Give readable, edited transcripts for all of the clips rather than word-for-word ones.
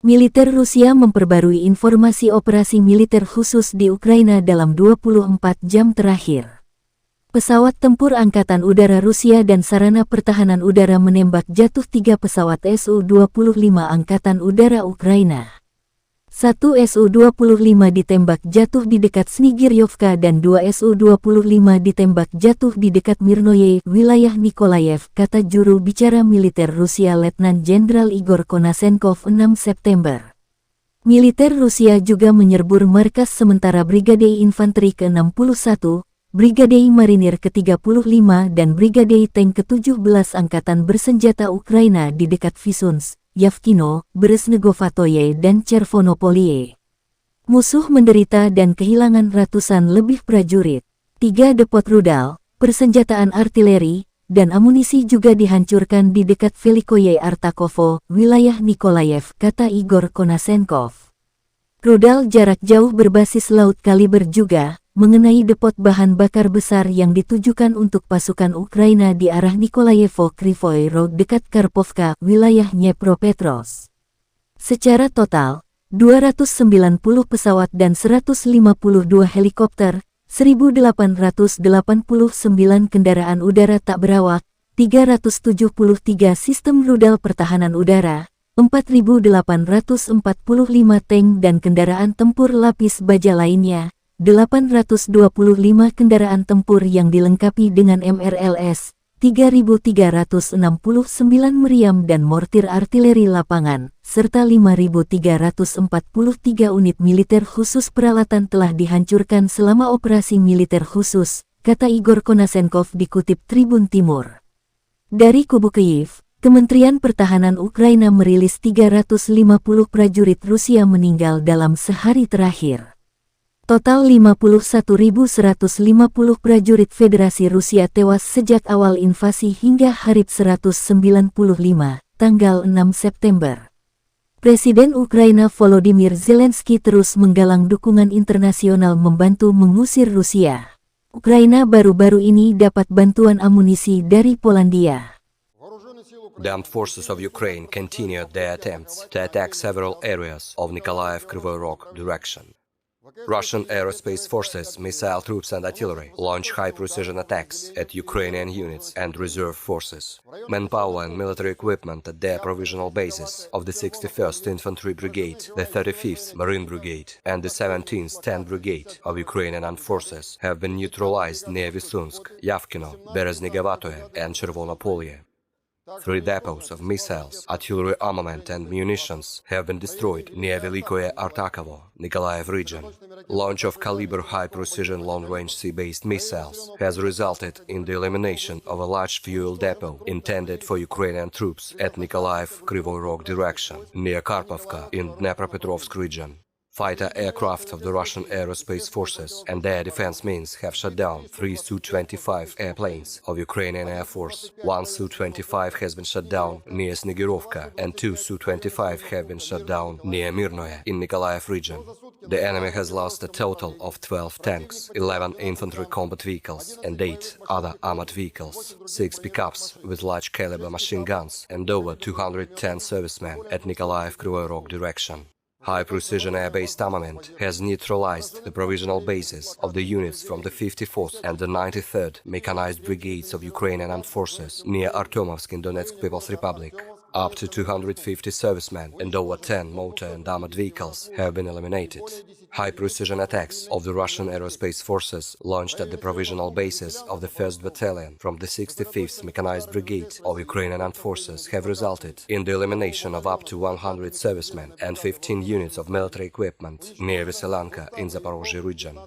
Militer Rusia memperbarui informasi operasi militer khusus di Ukraina dalam 24 jam terakhir. Pesawat tempur Angkatan Udara Rusia dan sarana pertahanan udara menembak jatuh 3 pesawat Su-25 Angkatan Udara Ukraina. 1 Su-25 ditembak jatuh di dekat Snigiryovka dan 2 Su-25 ditembak jatuh di dekat Mirnoye, wilayah Nikolayev, kata juru bicara militer Rusia Letnan Jenderal Igor Konasenkov 6 September. Militer Rusia juga menyerbur markas sementara Brigade Infanteri ke-61, Brigade Marinir ke-35 dan Brigade Tank ke-17 Angkatan Bersenjata Ukraina di dekat Vysunsk, Yavkino, Beresnegovatoye dan Chervonopolie. Musuh menderita dan kehilangan ratusan lebih prajurit. 3 depot rudal, persenjataan artileri, dan amunisi juga dihancurkan di dekat Velikoye Artakovo, wilayah Nikolayev, kata Igor Konasenkov. Rudal jarak jauh berbasis laut kaliber juga mengenai depot bahan bakar besar yang ditujukan untuk pasukan Ukraina di arah Nikolayevo-Krivoy Rog dekat Karpovka, wilayah Dnepropetrovsk. Secara total, 290 pesawat dan 152 helikopter, 1.889 kendaraan udara tak berawak, 373 sistem rudal pertahanan udara, 4.845 tank dan kendaraan tempur lapis baja lainnya, 825 kendaraan tempur yang dilengkapi dengan MRLS, 3.369 meriam dan mortir artileri lapangan, serta 5.343 unit militer khusus peralatan telah dihancurkan selama operasi militer khusus, kata Igor Konasenkov dikutip Tribun Timur. Dari kubu Kyiv, Kementerian Pertahanan Ukraina merilis 350 prajurit Rusia meninggal dalam sehari terakhir. Total 51.150 prajurit Federasi Rusia tewas sejak awal invasi hingga hari 195, tanggal 6 September. Presiden Ukraina Volodymyr Zelensky terus menggalang dukungan internasional membantu mengusir Rusia. Ukraina baru-baru ini dapat bantuan amunisi dari Polandia. The armed forces of Ukraine continued their attempts to attack several areas of Nikolaev-Kryvyi Rog direction. Russian aerospace forces, missile troops and artillery launch high-precision attacks at Ukrainian units and reserve forces. Manpower and military equipment at their provisional bases of the 61st Infantry Brigade, the 35th Marine Brigade, and the 17th Tank Brigade of Ukrainian armed forces have been neutralized near Vysunsk, Yavkino, Beresnegovatoye and Chervonopolie. 3 depots of missiles, artillery armament and munitions have been destroyed near Velikoye Artakovo, Nikolaev region. Launch of caliber high-precision long-range sea-based missiles has resulted in the elimination of a large fuel depot intended for Ukrainian troops at Nikolaev-Kryvyi Rog direction, near Karpovka in Dnepropetrovsk region. Fighter aircraft of the Russian aerospace forces and their defense means have shot down 3 Su-25 airplanes of Ukrainian Air Force. 1 Su-25 has been shot down near Snigirovka and 2 Su-25 have been shot down near Mirnoye in Nikolaev region. The enemy has lost a total of 12 tanks, 11 infantry combat vehicles and 8 other armored vehicles, 6 pickups with large caliber machine guns and over 210 servicemen at Nikolaev-Kryvyi Rog direction. High-precision air-based armament has neutralized the provisional bases of the units from the 54th and the 93rd Mechanized Brigades of Ukrainian Armed Forces near Artyomovsk in Donetsk People's Republic. Up to 250 servicemen and over 10 motor and armored vehicles have been eliminated. High-precision attacks of the Russian aerospace forces launched at the provisional bases of the 1st Battalion from the 65th Mechanized Brigade of Ukrainian Armed Forces have resulted in the elimination of up to 100 servicemen and 15 units of military equipment near Veselanka in Zaporozhye region.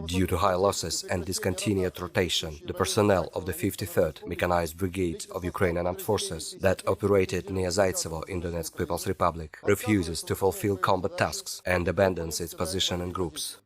Due to high losses and discontinued rotation, the personnel of the 53rd Mechanized Brigade of Ukrainian Armed Forces that operated near Zaitsevo in Donetsk People's Republic refuses to fulfill combat tasks and abandons its position in groups.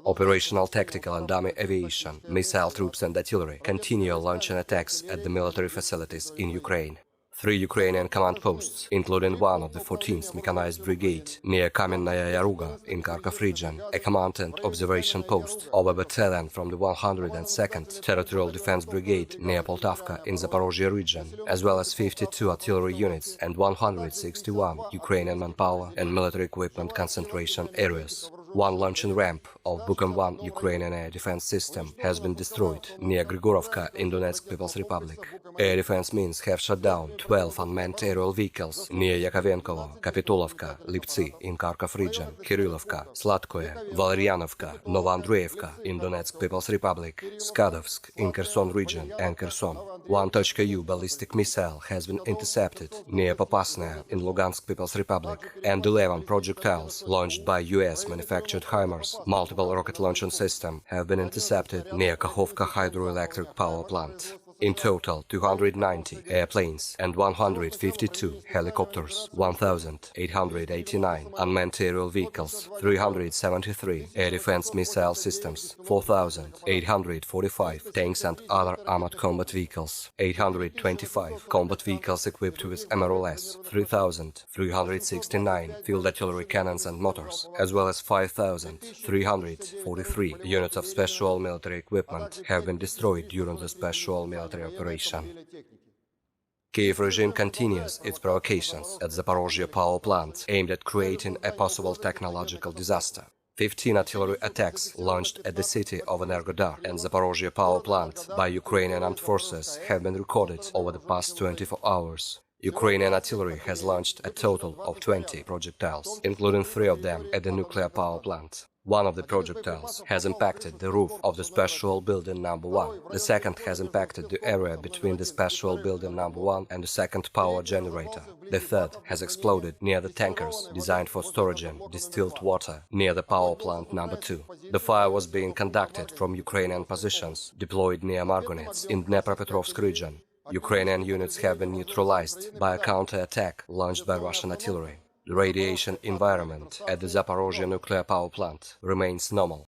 Operational, tactical and army aviation, missile troops and artillery continue launching attacks at the military facilities in Ukraine. 3 Ukrainian command posts, including one of the 14th Mechanized Brigade near Kamennaya Yaruga in Kharkov region, a command and observation post of a battalion from the 102nd Territorial Defense Brigade near Poltavka in Zaporozhye region, as well as 52 artillery units and 161 Ukrainian manpower and military equipment concentration areas. One launching ramp of Bukom-1 Ukrainian air defense system has been destroyed near Grigorovka in Donetsk People's Republic. Air defense means have shut down 12 unmanned aerial vehicles near Yakovenkovo, Kapitulovka, Liptsi in Kharkov region, Kirillovka, Sladkoye, Valerianovka, Novoandreevka in Donetsk People's Republic, Skadovsk in Kherson region and Kherson. One .U ballistic missile has been intercepted near Popasnaya in Lugansk People's Republic, and 11 projectiles launched by US manufactured HIMARS multiple rocket launching system have been intercepted near Kakhovka hydroelectric power plant. In total, 290 airplanes and 152 helicopters, 1,889 unmanned aerial vehicles, 373 air defense missile systems, 4,845 tanks and other armored combat vehicles, 825 combat vehicles equipped with MRLS, 3,369 field artillery cannons and motors, as well as 5,343 units of special military equipment have been destroyed during the special military operation. Kiev regime continues its provocations at Zaporozhye power plant aimed at creating a possible technological disaster. 15 artillery attacks launched at the city of Energodar and Zaporozhye power plant by Ukrainian armed forces have been recorded over the past 24 hours. Ukrainian artillery has launched a total of 20 projectiles, including 3 of them at the nuclear power plant. One of the projectiles has impacted the roof of the special building number 1. The second has impacted the area between the special building number 1 and the second power generator. The third has exploded near the tankers designed for storage distilled water near the power plant number 2. The fire was being conducted from Ukrainian positions deployed near Margonets in Dnepropetrovsk region. Ukrainian units have been neutralized by a counter-attack launched by Russian artillery. The radiation environment at the Zaporozhye nuclear power plant remains normal.